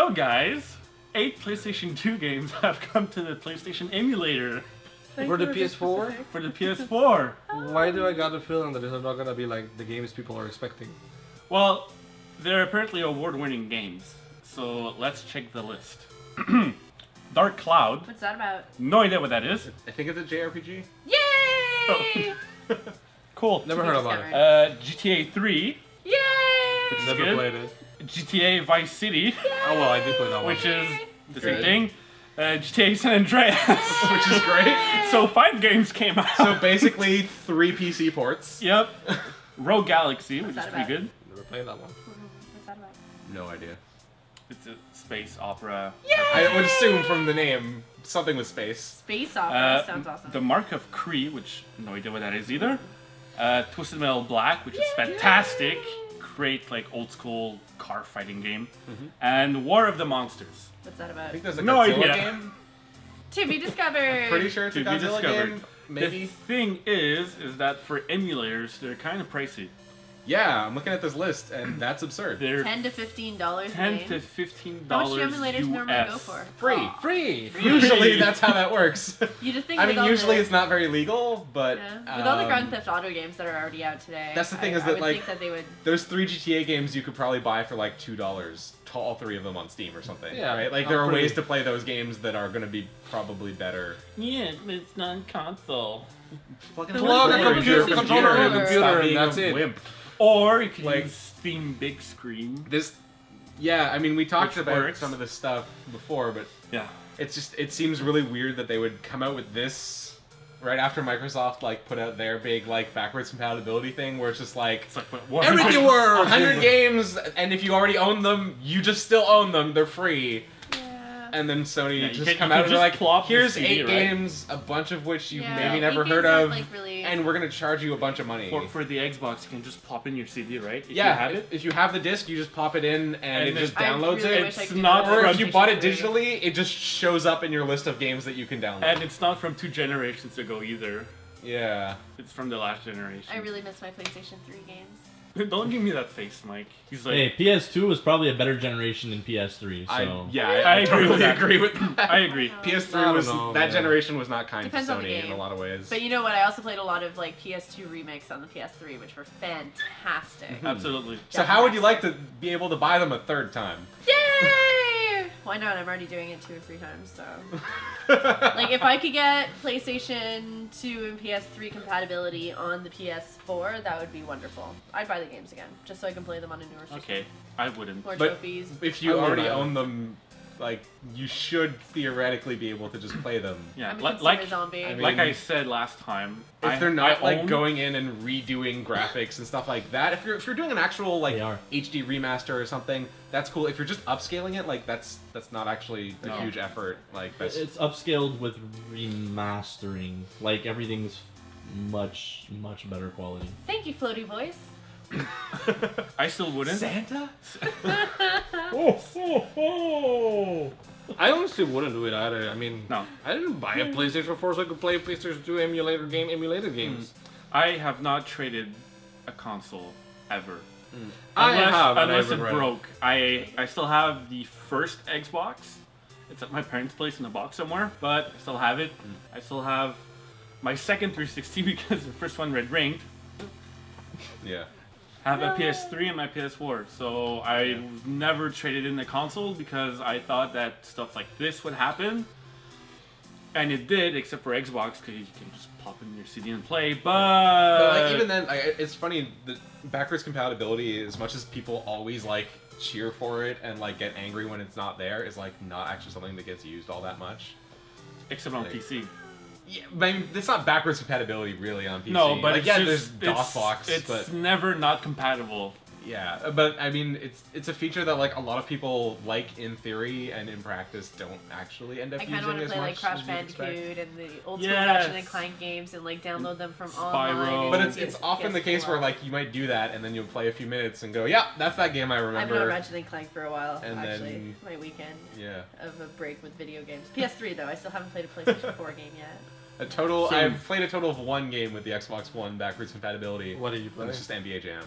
So guys, 8 PlayStation 2 games have come to the PlayStation emulator For the PS4? for the PS4. Why do I got the feeling that these are not gonna be like the games people are expecting? Well, they're apparently award-winning games. So let's check the list. Dark Cloud. What's that about? No idea what that is. I think it's a JRPG. Yay! Cool. Never heard about it. GTA 3. Yay! Which is Never good. played it. GTA Vice City, Oh well, I did play that one. which is the same Great. thing. GTA San Andreas. Which is great. So 5 games came out. So basically 3 PC ports. Yep. Rogue Galaxy, which is that pretty about? good. Never played that one. What's that about? No idea. It's a space opera. I would assume from the name something with space. Space opera sounds awesome. The Mark of Kree, which no idea what that is either. Twisted Metal Black, which is fantastic. Great, like old school car fighting game. And War of the Monsters. What's that about? I think there's a No Godzilla idea. game. To be discovered. Pretty sure it's a To be Godzilla discovered. game. Maybe. The thing is that for emulators, they're kind of pricey. Yeah, I'm looking at this list and that's absurd. They're $10 to $15 a $10 game. to $15 How much do emulators normally go US. for? Free. Free! Usually that's how that works. You just think I with mean, all usually the, it's not very legal, but yeah. With all the Grand Theft Auto games that are already out today, That's the thing I is that, would like, think that they would. those 3 GTA games you could probably buy for like $2, all 3 of them on Steam or something. Yeah, right? Like not there are pretty. ways to play those games that are going to be probably better. Yeah, but it's non-console. Plug Plug a computer controller in a computer and that's it. Wimp. Or you can Like- use Steam Big Screen. This, yeah, I mean, we talked Which about works. some of this stuff before, but Yeah. it's just, it seems really weird that they would come out with this right after Microsoft like put out their big like backwards compatibility thing, where it's just like It's like what? Everything works! 100 games, and if you already own them, you just still own them. They're free. Yeah. And then Sony Yeah, you just can- come you out can and they're just like, plop the here's CD, 8 right? games, a bunch of which you Yeah. maybe 8 never games heard aren't, of, like, really- and we're gonna charge you a bunch of money. For the Xbox, you can just pop in your CD, right? If Yeah, you have it. if you have the disc, you just pop it in and And it then- just I downloads really it. wish I It's could do not that Or on if you PlayStation bought it 3. digitally, it just shows up in your list of games that you can download. And it's not from 2 generations ago either. Yeah. It's from the last generation. I really miss my PlayStation 3 games. Don't give me that face, Mike. He's like, Hey, PS2 was probably a better generation than PS3, so... I I agree totally with that. agree with that. I agree. I PS3 don't was know, that man. generation was not kind Depends to on the Sony in game. a lot of ways. But you know what? I also played a lot of like PS2 remakes on the PS3, which were fantastic. Absolutely. So how would you like to be able to buy them a third time? Yay! Why not? I'm already doing it 2 or 3 times, so. Like, if I could get PlayStation 2 and PS3 compatibility on the PS4, that would be wonderful. I'd buy the games again, just so I can play them on a newer system. Okay, I wouldn't. More But trophies. if you I would already buy own them, like you should theoretically be able to just play them. Yeah, I'm a like consumer zombie. I mean, like I said last time, If they're not like own- going in and redoing graphics and stuff like that, if you're doing an actual like They are. HD remaster or something, that's cool. If you're just upscaling it, like that's not actually a No. huge effort. Like that's It's upscaled with remastering. Like, everything's much, much better quality. Thank you, floaty voice. I still wouldn't. Santa. I honestly wouldn't do it either. I mean, No. I didn't buy a PlayStation 4 so I could play PlayStation 2 emulated games. I have not traded a console ever. I Unless, have, and I unless it regret it. broke. I still have the first Xbox. It's at my parents' place in a box somewhere, but I still have it. I still have my second 360 because the first one red ringed. Yeah. Have a PS3 and my PS4, so I never traded in the console because I thought that stuff like this would happen, and it did, except for Xbox because you can just pop in your CD and play. But But like even then, like, it's funny the backwards compatibility. As much as people always like cheer for it and like get angry when it's not there, is like not actually something that gets used all that much. except on like- PC. Yeah, I mean, it's not backwards compatibility really on PC. No, but like, it's yeah, just, there's it's, DOSBox, it's but never not compatible. yeah, but I mean, it's a feature that like a lot of people like in theory and in practice don't actually end up I using kind of want to as play much like Crash as you'd expect. Bandicoot and the old school Yes. Ratchet and Clank games and like download them from Spyro. online. But and it's get- often the get case where full like you might do that and then you'll play a few minutes and go, yeah, that's that game I I've been on remember. Ratchet and Clank for a while, And actually. then- My weekend Yeah, of a break with video games. PS3 though, I still haven't played a PlayStation 4 game yet. a total. Same. I've played a total of 1 game with the Xbox One backwards compatibility. What did you And play? it's just NBA Jam.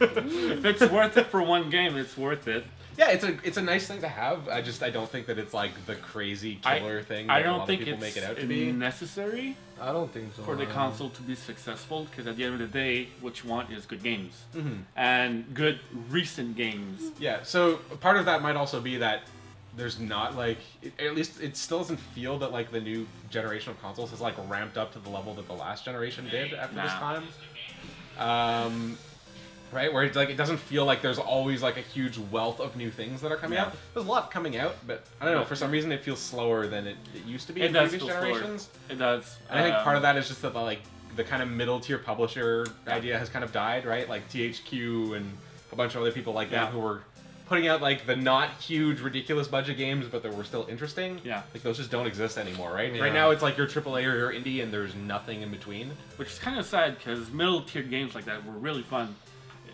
If it's worth it for one game, it's worth it. Yeah, it's a nice thing to have. I don't think that it's like the crazy killer thing that I a don't lot think of people it's make it out to be. necessary I don't think so. for the console to be successful, because at the end of the day, what you want is good games Mhm. and good recent games. Yeah, so part of that might also be that there's not like, at least it still doesn't feel that like the new generation of consoles has like ramped up to the level that the last generation did after this Nah. time. Right, where it's like it doesn't feel like there's always like a huge wealth of new things that are coming Yeah. out. There's a lot coming out, but I don't know, for some reason it feels slower than it used to be It in does previous feel slower. generations. It does. And I think part of that is just that like the kind of middle tier publisher idea has kind of died, right? Like THQ and a bunch of other people like that Yeah. who were putting out like the not huge, ridiculous budget games, but that were still interesting. Yeah. Like those just don't exist anymore, right? Yeah. Right now it's like your AAA or your indie, and there's nothing in between. Which is kind of sad, because middle tier games like that were really fun.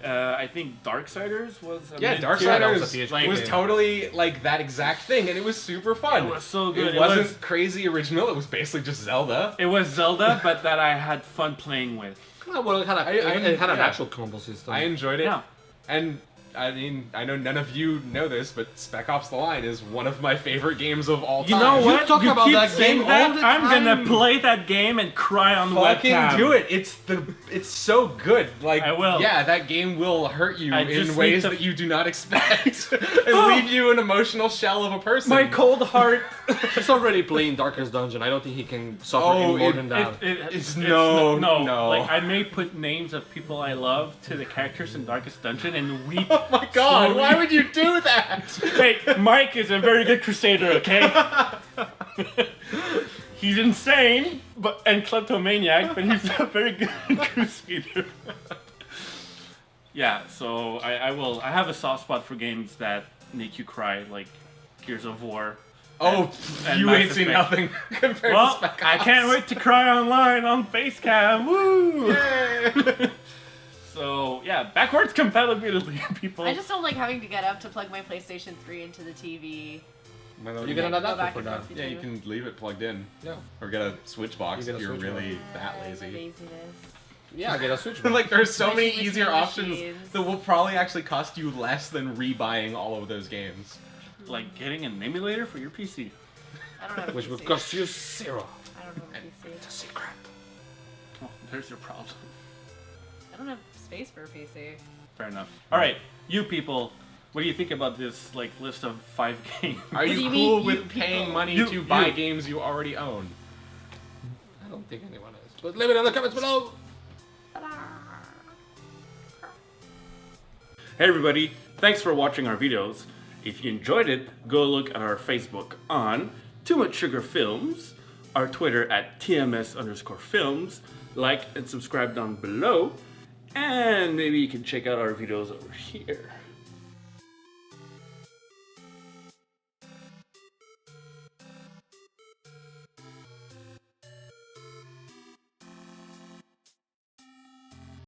I think Darksiders was a Yeah, mid-tier- Darksiders was a PHP was game. totally like that exact thing, and it was super fun. It was so good. It wasn't crazy original. It was basically just Zelda. It was Zelda, but that I had fun playing with. Well, it had I- an yeah. actual combo system. I enjoyed it. Yeah. And I mean, I know none of you know this, but Spec Ops: The Line is one of my favorite games of all time. You know what? talk you about keep that saying game that, all the I'm gonna time. play that game and cry on the Fucking webcam. do it! It's so good. Like I will. Yeah, that game will hurt you I in just ways need to- that you do not expect, and leave you an emotional shell of a person. My cold heart. He's already playing Darkest Dungeon. I don't think he can suffer Oh, any more it- than that. It's no. Like I may put names of people I love to the characters in Darkest Dungeon and weep. Oh my god! slowly. Why would you do that? Hey, Mike is a very good crusader, okay? He's insane, and kleptomaniac, but he's a very good crusader. Yeah, so I have a soft spot for games that make you cry, like Gears of War. Oh, and you Mass ain't seen Effect. nothing compared Well, to Spec Ops. I can't wait to cry online on Facecam. Woo! Yay. So yeah, backwards compatibility, people. I just don't like having to get up to plug my PlayStation 3 into the TV. You get an Go adapter back for and that. forth Yeah, you between can leave it plugged in. Yeah. Or get a switch box You get if a you're Switch really them. that My lazy. laziness. Yeah, get a Switch. Like there's so many Switching easier between options machines. that will probably actually cost you less than rebuying all of those games. Like getting an emulator for your PC. I don't have a Which PC. would cost you zero. I don't have a PC. It's a secret. Oh, there's your problem. I don't have space for a PC. Fair enough. All right, you people, what do you think about this like list of 5 games? Are do you you cool mean, with you paying people? money You- to buy you. games you already own? I don't think anyone is. But leave it in the comments below. Hey everybody, thanks for watching our videos. If you enjoyed it, go look at our Facebook on Too Much Sugar Films, our Twitter at TMS_films, like and subscribe down below, and maybe you can check out our videos over here.